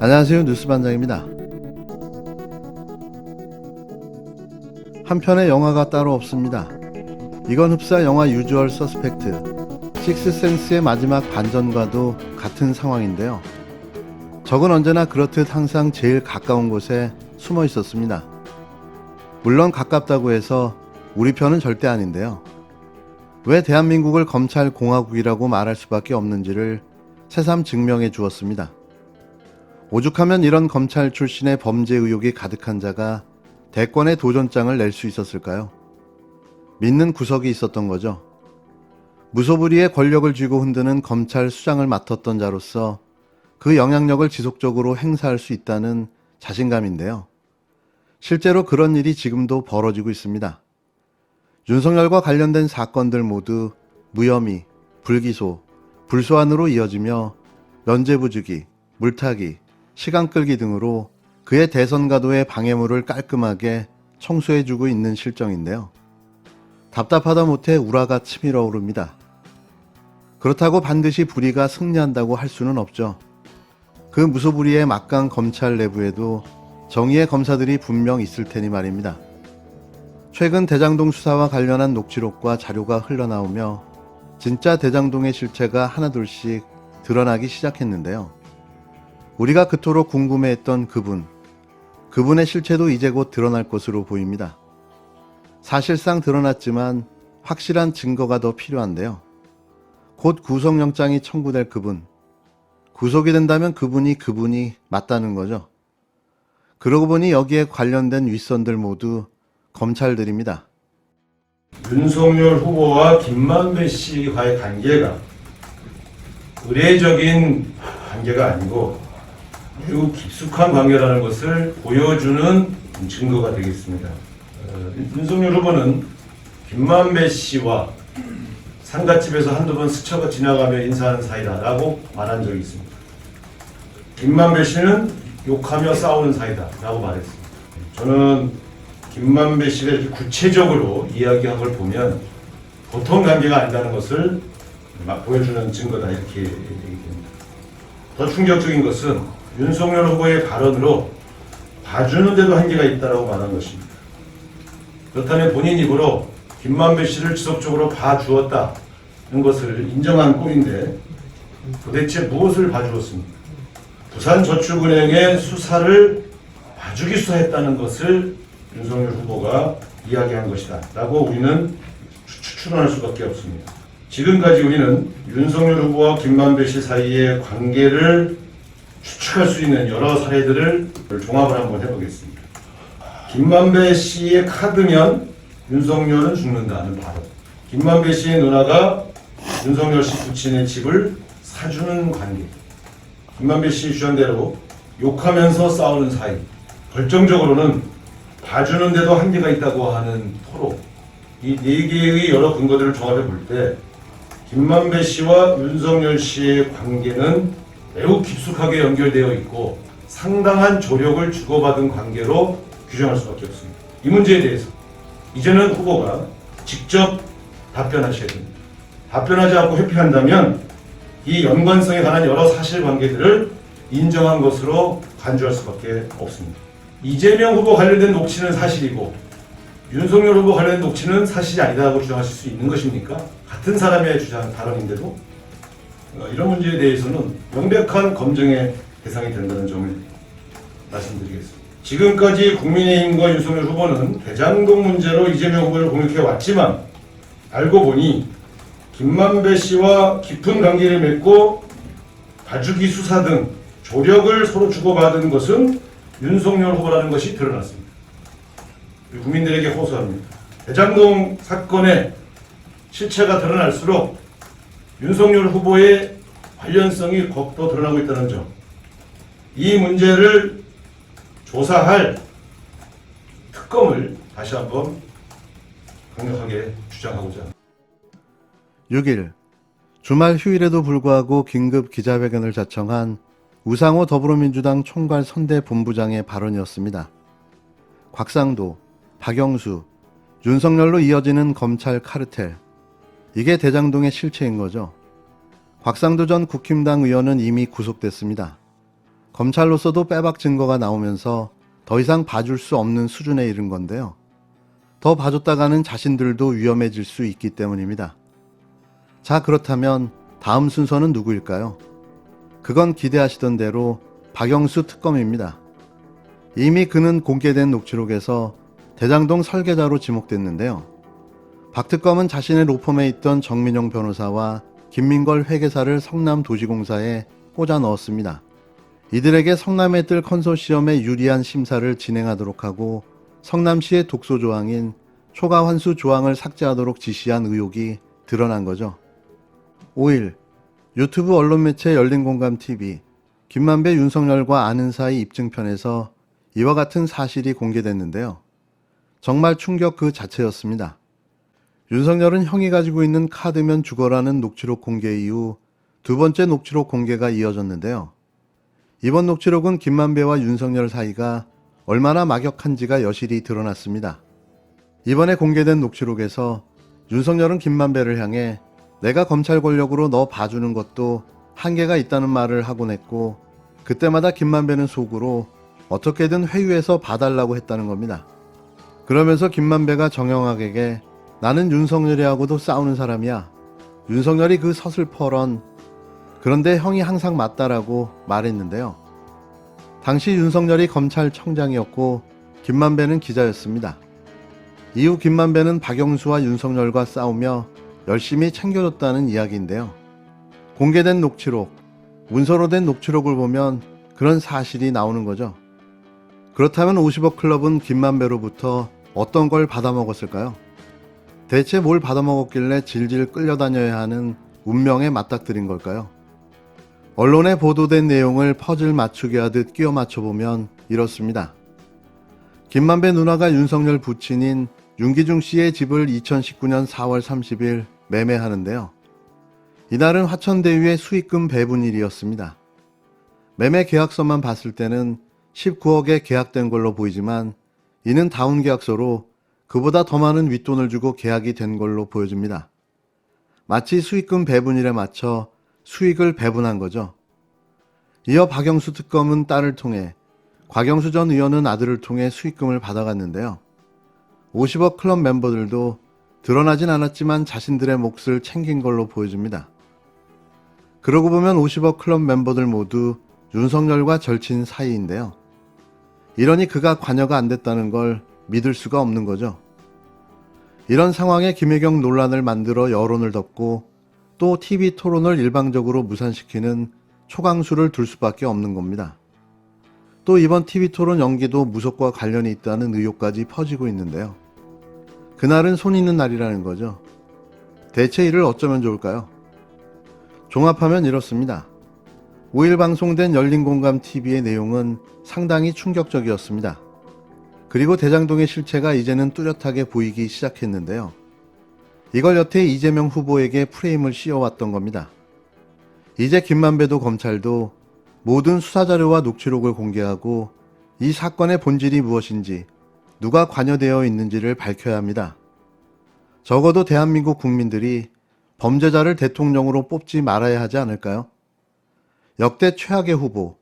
안녕하세요. 뉴스반장입니다. 한 편의 영화가 따로 없습니다. 이건 흡사 영화 유주얼 서스펙트, 식스센스의 마지막 반전과도 같은 상황인데요. 적은 언제나 그렇듯 항상 제일 가까운 곳에 숨어 있었습니다. 물론 가깝다고 해서 우리 편은 절대 아닌데요. 왜 대한민국을 검찰공화국이라고 말할 수밖에 없는지를 새삼 증명해 주었습니다. 오죽하면 이런 검찰 출신의 범죄 의혹이 가득한 자가 대권의 도전장을 낼 수 있었을까요? 믿는 구석이 있었던 거죠. 무소불위의 권력을 쥐고 흔드는 검찰 수장을 맡았던 자로서 그 영향력을 지속적으로 행사할 수 있다는 자신감인데요. 실제로 그런 일이 지금도 벌어지고 있습니다. 윤석열과 관련된 사건들 모두 무혐의, 불기소, 불소환으로 이어지며 면죄부주기, 물타기, 시간 끌기 등으로 그의 대선 가도의 방해물을 깔끔하게 청소해주고 있는 실정인데요. 답답하다 못해 우라가 치밀어 오릅니다. 그렇다고 반드시 불의가 승리한다고 할 수는 없죠. 그 무소불위의 막강 검찰 내부에도 정의의 검사들이 분명 있을 테니 말입니다. 최근 대장동 수사와 관련한 녹취록과 자료가 흘러나오며 진짜 대장동의 실체가 하나둘씩 드러나기 시작했는데요. 우리가 그토록 궁금해했던 그분의 실체도 이제 곧 드러날 것으로 보입니다. 사실상 드러났지만 확실한 증거가 더 필요한데요. 곧 구속영장이 청구될 구속이 된다면 그분이 맞다는 거죠. 그러고 보니 여기에 관련된 윗선들 모두 검찰들입니다. 윤석열 후보와 김만배 씨와의 관계가 의례적인 관계가 아니고 매우 깊숙한 관계라는 것을 보여주는 증거가 되겠습니다. 윤석열 후보는 김만배 씨와 상갓집에서 한두 번 스쳐 지나가며 인사하는 사이다라고 말한 적이 있습니다. 김만배 씨는 욕하며 싸우는 사이다라고 말했습니다. 저는 김만배 씨가 이렇게 구체적으로 이야기한 걸 보면 보통 관계가 아니라는 것을 보여주는 증거다 이렇게 얘기됩니다. 더 충격적인 것은 윤석열 후보의 발언으로 봐주는데도 한계가 있다고 말한 것입니다. 그렇다면 본인 입으로 김만배 씨를 지속적으로 봐주었다는 것을 인정한 꼴인데 도대체 무엇을 봐주었습니까? 부산저축은행의 수사를 봐주기 수사했다는 것을 윤석열 후보가 이야기한 것이다 라고 우리는 추론할 수밖에 없습니다. 지금까지 우리는 윤석열 후보와 김만배 씨 사이의 관계를 추측할 수 있는 여러 사례들을 종합을 한번 해보겠습니다. 김만배 씨의 카드면 윤석열은 죽는다는 발언. 김만배 씨의 누나가 윤석열 씨 부친의 집을 사주는 관계. 김만배 씨 주장대로 욕하면서 싸우는 사이. 결정적으로는 봐주는데도 한계가 있다고 하는 토로. 이 네 개의 여러 근거들을 종합해 볼 때 김만배 씨와 윤석열 씨의 관계는 매우 깊숙하게 연결되어 있고 상당한 조력을 주고받은 관계로 규정할 수밖에 없습니다. 이 문제에 대해서 이제는 후보가 직접 답변하셔야 됩니다. 답변하지 않고 회피한다면 이 연관성에 관한 여러 사실관계들을 인정한 것으로 간주할 수밖에 없습니다. 이재명 후보 관련된 녹취는 사실이고 윤석열 후보 관련된 녹취는 사실이 아니다라고 주장하실 수 있는 것입니까? 같은 사람의 주장 발언인데도 이런 문제에 대해서는 명백한 검증의 대상이 된다는 점을 말씀드리겠습니다. 지금까지 국민의힘과 윤석열 후보는 대장동 문제로 이재명 후보를 공격해 왔지만 알고 보니 김만배 씨와 깊은 관계를 맺고 봐주기 수사 등 조력을 서로 주고받은 것은 윤석열 후보라는 것이 드러났습니다. 국민들에게 호소합니다. 대장동 사건의 실체가 드러날수록 윤석열 후보의 관련성이 더욱더 드러나고 있다는 점, 이 문제를 조사할 특검을 다시 한번 강력하게 주장하고자 합니다. 6일 주말 휴일에도 불구하고 긴급 기자회견을 자청한 우상호 더불어민주당 총괄 선대본부장의 발언이었습니다. 곽상도, 박영수, 윤석열로 이어지는 검찰 카르텔, 이게 대장동의 실체인 거죠. 곽상도 전 국힘당 의원은 이미 구속됐습니다. 검찰로서도 빼박 증거가 나오면서 더 이상 봐줄 수 없는 수준에 이른 건데요. 더 봐줬다가는 자신들도 위험해질 수 있기 때문입니다. 자, 그렇다면 다음 순서는 누구일까요? 그건 기대하시던 대로 박영수 특검입니다. 이미 그는 공개된 녹취록에서 대장동 설계자로 지목됐는데요. 박 특검은 자신의 로펌에 있던 정민용 변호사와 김민걸 회계사를 성남도시공사에 꽂아 넣었습니다. 이들에게 성남에 뜰 컨소시엄에 유리한 심사를 진행하도록 하고 성남시의 독소 조항인 초과 환수 조항을 삭제하도록 지시한 의혹이 드러난 거죠. 5일 유튜브 언론 매체 열린공감TV 김만배 윤석열과 아는 사이 입증편에서 이와 같은 사실이 공개됐는데요. 정말 충격 그 자체였습니다. 윤석열은 형이 가지고 있는 카드면 죽어라는 녹취록 공개 이후 두 번째 녹취록 공개가 이어졌는데요. 이번 녹취록은 김만배와 윤석열 사이가 얼마나 막역한지가 여실히 드러났습니다. 이번에 공개된 녹취록에서 윤석열은 김만배를 향해 내가 검찰 권력으로 너 봐주는 것도 한계가 있다는 말을 하곤 했고 그때마다 김만배는 속으로 어떻게든 회유해서 봐달라고 했다는 겁니다. 그러면서 김만배가 정영학에게 나는 윤석열이하고도 싸우는 사람이야. 윤석열이 그 서슬퍼런 그런데 형이 항상 맞다라고 말했는데요. 당시 윤석열이 검찰청장이었고 김만배는 기자였습니다. 이후 김만배는 박영수와 윤석열과 싸우며 열심히 챙겨줬다는 이야기인데요. 공개된 녹취록, 문서로 된 녹취록을 보면 그런 사실이 나오는 거죠. 그렇다면 50억 클럽은 김만배로부터 어떤 걸 받아먹었을까요? 대체 뭘 받아먹었길래 질질 끌려다녀야 하는 운명에 맞닥뜨린 걸까요? 언론에 보도된 내용을 퍼즐 맞추기 하듯 끼워 맞춰보면 이렇습니다. 김만배 누나가 윤석열 부친인 윤기중 씨의 집을 2019년 4월 30일 매매하는데요. 이날은 화천대유의 수익금 배분일이었습니다. 매매 계약서만 봤을 때는 19억에 계약된 걸로 보이지만 이는 다운 계약서로 그보다 더 많은 윗돈을 주고 계약이 된 걸로 보여집니다. 마치 수익금 배분일에 맞춰 수익을 배분한 거죠. 이어 박영수 특검은 딸을 통해, 곽영수 전 의원은 아들을 통해 수익금을 받아갔는데요. 50억 클럽 멤버들도 드러나진 않았지만 자신들의 몫을 챙긴 걸로 보여집니다. 그러고 보면 50억 클럽 멤버들 모두 윤석열과 절친 사이인데요. 이러니 그가 관여가 안 됐다는 걸 믿을 수가 없는 거죠. 이런 상황에 김혜경 논란을 만들어 여론을 덮고 또 TV 토론을 일방적으로 무산시키는 초강수를 둘 수밖에 없는 겁니다. 또 이번 TV 토론 연기도 무속과 관련이 있다는 의혹까지 퍼지고 있는데요. 그날은 손 있는 날이라는 거죠. 대체 이를 어쩌면 좋을까요? 종합하면 이렇습니다. 5일 방송된 열린공감TV의 내용은 상당히 충격적이었습니다. 그리고 대장동의 실체가 이제는 뚜렷하게 보이기 시작했는데요. 이걸 여태 이재명 후보에게 프레임을 씌워왔던 겁니다. 이제 김만배도 검찰도 모든 수사자료와 녹취록을 공개하고 이 사건의 본질이 무엇인지 누가 관여되어 있는지를 밝혀야 합니다. 적어도 대한민국 국민들이 범죄자를 대통령으로 뽑지 말아야 하지 않을까요? 역대 최악의 후보,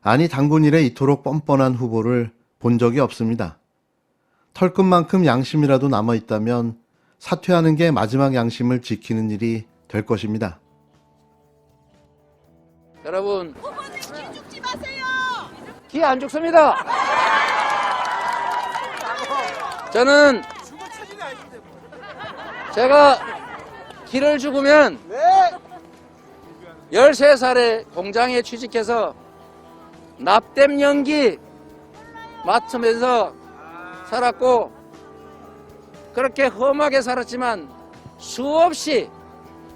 아니 당군 이래 이토록 뻔뻔한 후보를 본 적이 없습니다. 털끝만큼 양심이라도 남아있다면 사퇴하는 게 마지막 양심을 지키는 일이 될 것입니다. 여러분, 후보님 기 죽지 마세요. 기 안 죽습니다. 저는 제가 기를 죽으면 13살에 공장에 취직해서 납땜 연기 맡으면서 살았고 그렇게 험하게 살았지만 수없이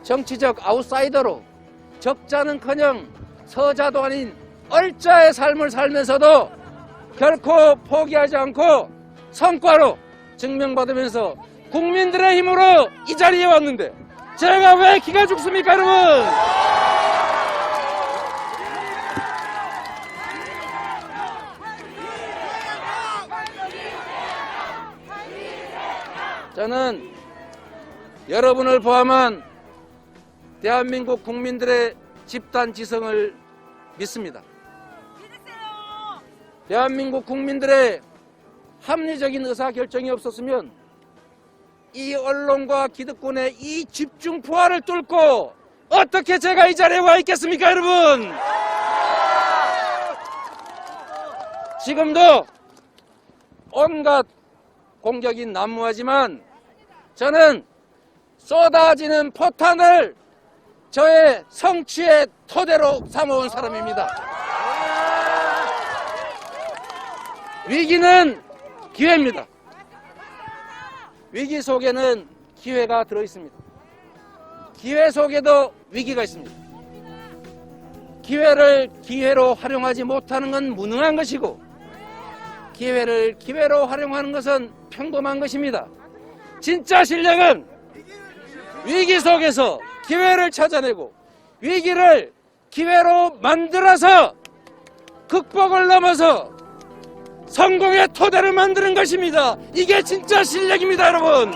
정치적 아웃사이더로 적자는커녕 서자도 아닌 얼자의 삶을 살면서도 결코 포기하지 않고 성과로 증명받으면서 국민들의 힘으로 이 자리에 왔는데 제가 왜 기가 죽습니까, 여러분? 저는 여러분을 포함한 대한민국 국민들의 집단 지성을 믿습니다. 대한민국 국민들의 합리적인 의사결정이 없었으면 이 언론과 기득권의 이 집중 포화를 뚫고 어떻게 제가 이 자리에 와 있겠습니까, 여러분? 지금도 온갖 공격이 난무하지만 저는 쏟아지는 포탄을 저의 성취의 토대로 삼아온 사람입니다. 위기는 기회입니다. 위기 속에는 기회가 들어있습니다. 기회 속에도 위기가 있습니다. 기회를 기회로 활용하지 못하는 건 무능한 것이고, 기회를 기회로 활용하는 것은 평범한 것입니다. 진짜 실력은 위기 속에서 기회를 찾아내고 위기를 기회로 만들어서 극복을 넘어서 성공의 토대를 만드는 것입니다. 이게 진짜 실력입니다, 여러분.